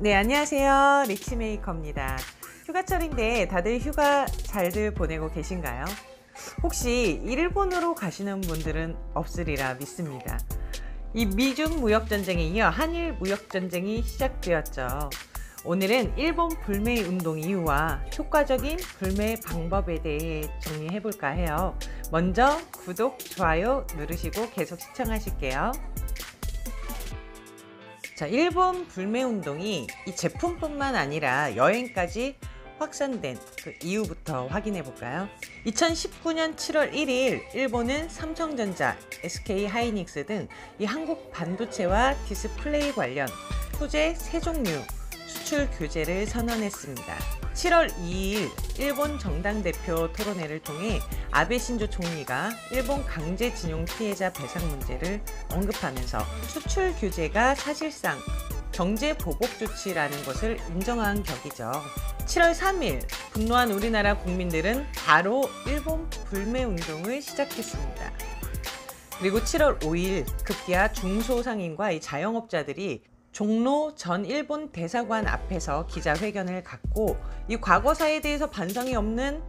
네, 안녕하세요. 리치메이커입니다. 휴가철인데 다들 휴가 잘들 보내고 계신가요? 혹시 일본으로 가시는 분들은 없으리라 믿습니다. 이 미중 무역전쟁에 이어 한일 무역전쟁이 시작되었죠. 오늘은 일본 불매 운동 이유와 효과적인 불매 방법에 대해 정리해볼까 해요. 먼저 구독, 좋아요 누르시고 계속 시청하실게요. 자, 일본 불매운동이 이 제품뿐만 아니라 여행까지 확산된 그 이유부터 확인해 볼까요? 2019년 7월 1일 일본은 삼성전자, SK하이닉스 등 이 한국 반도체와 디스플레이 관련 소재 3종류 수출 규제를 선언했습니다. 7월 2일 일본 정당 대표 토론회를 통해 아베 신조 총리가 일본 강제징용 피해자 배상 문제를 언급하면서 수출 규제가 사실상 경제 보복 조치라는 것을 인정한 격이죠. 7월 3일 분노한 우리나라 국민들은 바로 일본 불매 운동을 시작했습니다. 그리고 7월 5일 급기야 중소상인과 이 자영업자들이 종로 전 일본 대사관 앞에서 기자회견을 갖고 이 과거사에 대해서 반성이 없는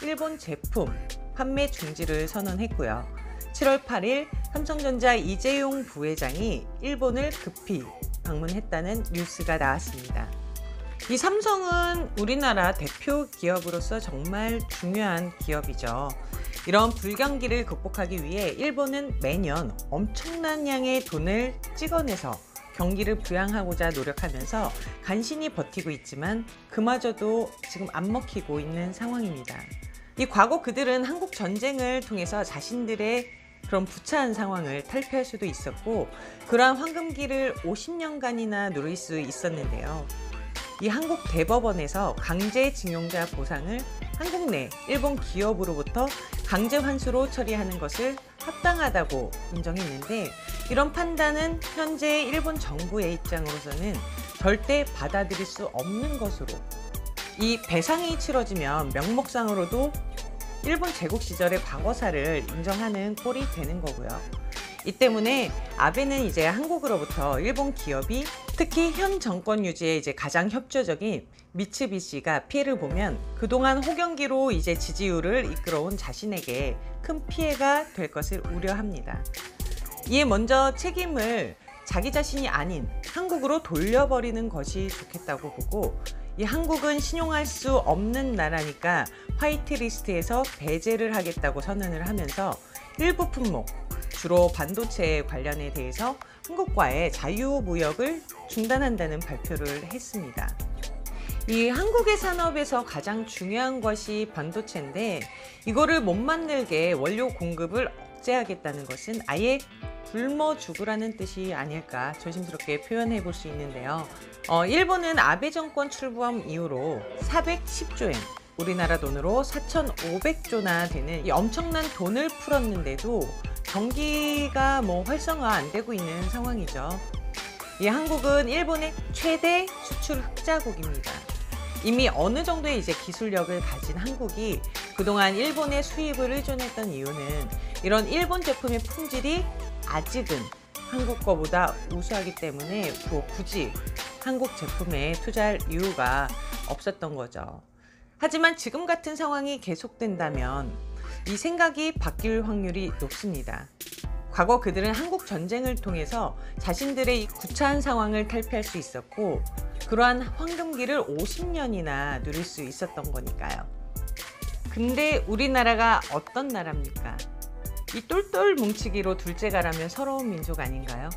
일본 제품 판매 중지를 선언했고요. 7월 8일 삼성전자 이재용 부회장이 일본을 급히 방문했다는 뉴스가 나왔습니다. 이 삼성은 우리나라 대표 기업으로서 정말 중요한 기업이죠. 이런 불경기를 극복하기 위해 일본은 매년 엄청난 양의 돈을 찍어내서 경기를 부양하고자 노력하면서 간신히 버티고 있지만 그마저도 지금 안 먹히고 있는 상황입니다. 이 과거 그들은 한국 전쟁을 통해서 자신들의 그런 부차한 상황을 탈피할 수도 있었고 그러한 황금기를 50년간이나 누릴 수 있었는데요. 이 한국 대법원에서 강제징용자 보상을 한국 내 일본 기업으로부터 강제 환수로 처리하는 것을 합당하다고 인정했는데 이런 판단은 현재 일본 정부의 입장으로서는 절대 받아들일 수 없는 것으로 이 배상이 치러지면 명목상으로도 일본 제국 시절의 과거사를 인정하는 꼴이 되는 거고요. 이 때문에 아베는 이제 한국으로부터 일본 기업이 특히 현 정권 유지에 이제 가장 협조적인 미츠비시가 피해를 보면 그동안 호경기로 이제 지지율을 이끌어온 자신에게 큰 피해가 될 것을 우려합니다. 이에 먼저 책임을 자기 자신이 아닌 한국으로 돌려버리는 것이 좋겠다고 보고 이 한국은 신용할 수 없는 나라니까 화이트리스트에서 배제를 하겠다고 선언을 하면서 일부 품목, 주로 반도체 관련에 대해서 한국과의 자유무역을 중단한다는 발표를 했습니다. 이 한국의 산업에서 가장 중요한 것이 반도체인데 이거를 못 만들게 원료 공급을 억제하겠다는 것은 아예 굶어 죽으라는 뜻이 아닐까 조심스럽게 표현해 볼 수 있는데요. 일본은 아베 정권 출범 이후로 410조 엔, 우리나라 돈으로 4,500조나 되는 이 엄청난 돈을 풀었는데도 경기가 활성화 안 되고 있는 상황이죠. 이 한국은 일본의 최대 수출 흑자국입니다. 이미 어느 정도의 이제 기술력을 가진 한국이 그동안 일본의 수입을 의존했던 이유는 이런 일본 제품의 품질이 아직은 한국 거보다 우수하기 때문에 굳이 한국 제품에 투자할 이유가 없었던 거죠. 하지만 지금 같은 상황이 계속된다면 이 생각이 바뀔 확률이 높습니다. 과거 그들은 한국 전쟁을 통해서 자신들의 이 구차한 상황을 탈피할 수 있었고 그러한 황금기를 50년이나 누릴 수 있었던 거니까요. 근데 우리나라가 어떤 나라입니까? 이 똘똘 뭉치기로 둘째가라면 서러운 민족 아닌가요?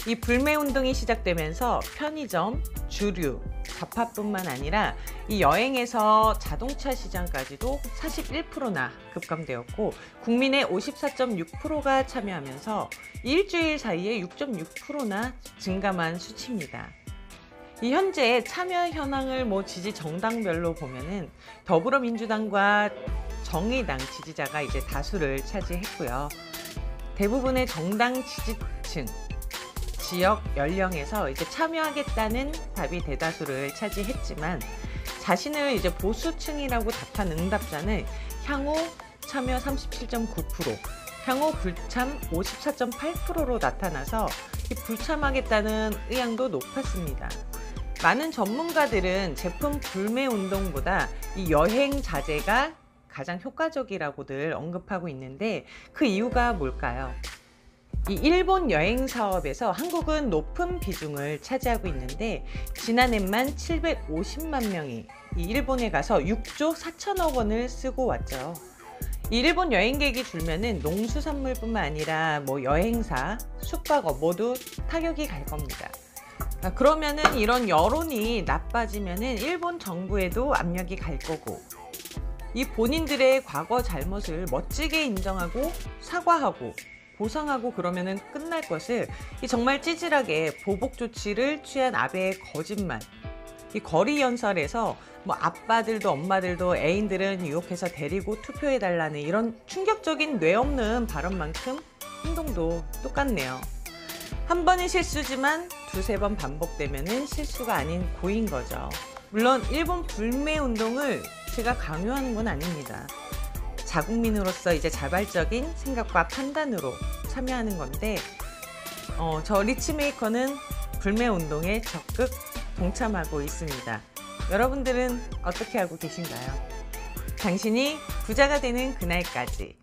이 불매운동이 시작되면서 편의점, 주류, 잡화뿐만 아니라 이 여행에서 자동차 시장까지도 41%나 급감되었고 국민의 54.6%가 참여하면서 일주일 사이에 6.6%나 증감한 수치입니다. 이 현재 참여 현황을 지지 정당별로 보면은 더불어민주당과 정의당 지지자가 이제 다수를 차지했고요. 대부분의 정당 지지층, 지역 연령에서 이제 참여하겠다는 답이 대다수를 차지했지만 자신을 이제 보수층이라고 답한 응답자는 향후 참여 37.9%, 향후 불참 54.8%로 나타나서 이 불참하겠다는 의향도 높았습니다. 많은 전문가들은 제품 불매 운동보다 이 여행 자제가 가장 효과적이라고들 언급하고 있는데 그 이유가 뭘까요? 이 일본 여행 사업에서 한국은 높은 비중을 차지하고 있는데 지난해만 750만 명이 이 일본에 가서 6조 4천억 원을 쓰고 왔죠. 이 일본 여행객이 줄면은 농수산물뿐만 아니라 뭐 여행사, 숙박업 모두 타격이 갈 겁니다. 그러면은 이런 여론이 나빠지면은 일본 정부에도 압력이 갈 거고, 이 본인들의 과거 잘못을 멋지게 인정하고 사과하고 보상하고 그러면은 끝날 것을 이 정말 찌질하게 보복 조치를 취한 아베의 거짓말, 이 거리 연설에서 뭐 아빠들도 엄마들도 애인들은 유혹해서 데리고 투표해달라는 이런 충격적인 뇌 없는 발언만큼 행동도 똑같네요. 한 번은 실수지만 두세 번 반복되면은 실수가 아닌 고인 거죠. 물론 일본 불매 운동을 제가 강요하는 건 아닙니다. 자국민으로서 이제 자발적인 생각과 판단으로 참여하는 건데, 저 리치메이커는 불매 운동에 적극 동참하고 있습니다. 여러분들은 어떻게 하고 계신가요? 당신이 부자가 되는 그날까지